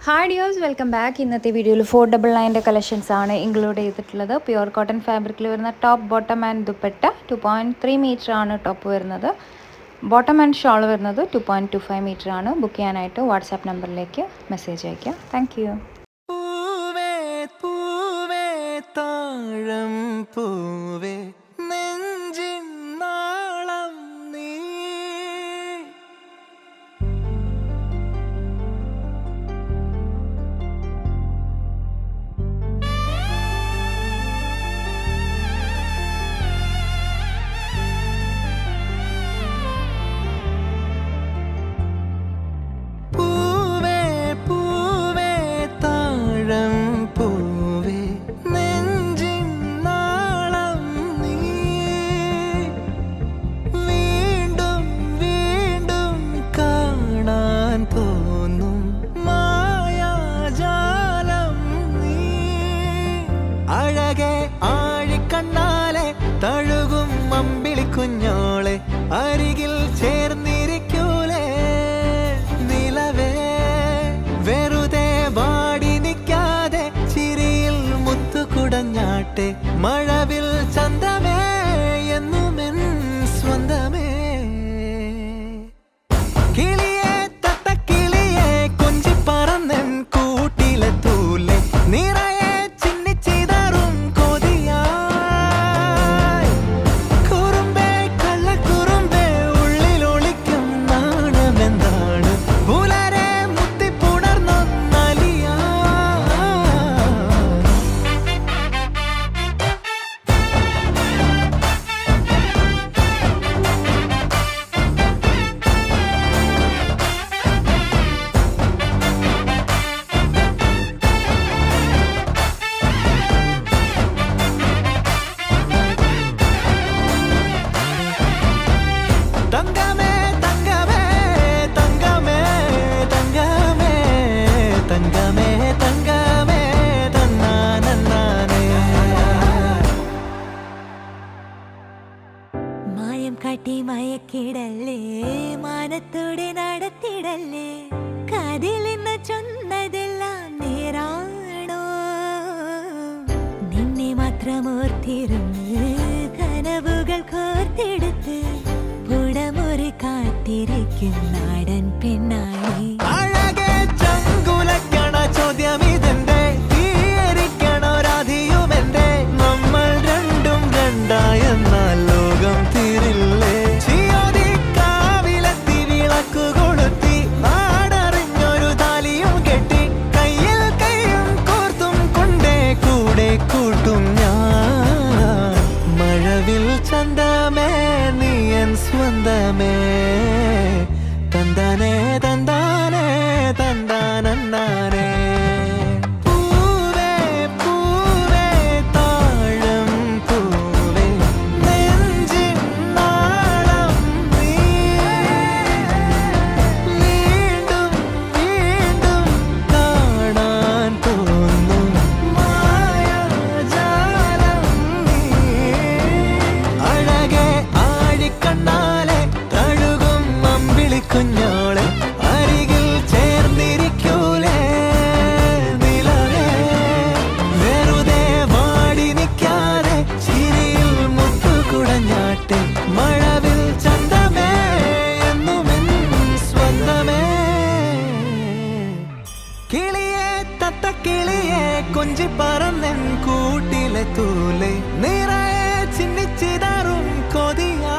Hi dears, welcome back. ഇന്നത്തെ വീഡിയോയിൽ 499 collections ആണ് ഇൻക്ലൂഡ് ചെയ്തിട്ടുള്ളത്. പ്യുവർ കോട്ടൺ ഫാബ്രിക്കിൽ വരുന്ന top, bottom and dupatta. 2.3 metre ആണ് ടോപ്പ് വരുന്നത്. ബോട്ടം ആൻഡ് ഷോൾ വരുന്നത് 2.25 മീറ്റർ ആണ്. ബുക്ക് ചെയ്യാനായിട്ട് വാട്സാപ്പ് നമ്പറിലേക്ക് മെസ്സേജ് അയയ്ക്കുക. Thank you. തഴുകും അമ്പിളി കുഞ്ഞോളെ അരികിൽ ചേർന്നിരിക്കൂലേ നിലവേ, വെറുതെ വാടി നിൽക്കാതെ ചിരിയിൽ മുത്തുകുടഞ്ഞാട്ടെ മഴവിൽ ചന്തമേ എന്നുമെൻ സ്വന്തമേ. കിളിയെ തത്തക്കിളിയെ കൊഞ്ചി പറന്നെൻ കൂട്ടിലെ തൂലെ നിറയെ കാട്ടി മയക്കിടല്ലേ, മാനത്തോടെ നടത്തിടല്ലേ, കതിലിന്ന് ചൊന്നതെല്ലാം നേരാണോ? നിന്നെ മാത്രം ഓർത്തിരുന്ന് കനവുകൾ കോർത്തെടുത്ത് പുടമുറി കാത്തിരിക്കും നാടൻ പെണ്ണായി. ചോദ്യം ഇതെന്റെ തീയരിക്കണോ രാധിയുമെന്റെ, നമ്മൾ രണ്ടും രണ്ടായെന്നാൽ ലോകം തീരില്ലേ? ചിയോദിക്കാവിലെത്തി വിളക്കു കൊളുത്തി നാടറിഞ്ഞൊരു താലിയും കെട്ടി കയ്യിൽ കൈയും കോർത്തും കൊണ്ടേ കൂടെ കൂട്ടും ഞാൻ. മഴവിൽ ചന്തമേ നീയൻ സ്വന്തമേ, തന്താനേ തന്താനേ തന്താനേ. കുഞ്ഞോളെ അരികിൽ ചേർന്നിരിക്കൂലേ നിലവേ, വെറുതെ വാടി നിൽക്കാതെ ചിരിയിൽ മുത്തുകുടഞ്ഞാട്ടെ മഴവിൽ ചന്തമേ എന്നുമെൻ സ്വന്തമേ. കിളിയെ തത്തക്കിളിയെ കൊഞ്ചി പറന്നെൻ കൂട്ടിലെ തൂലെ നിറയെ ചിന്നിച്ചിതറും കൊതിയാ.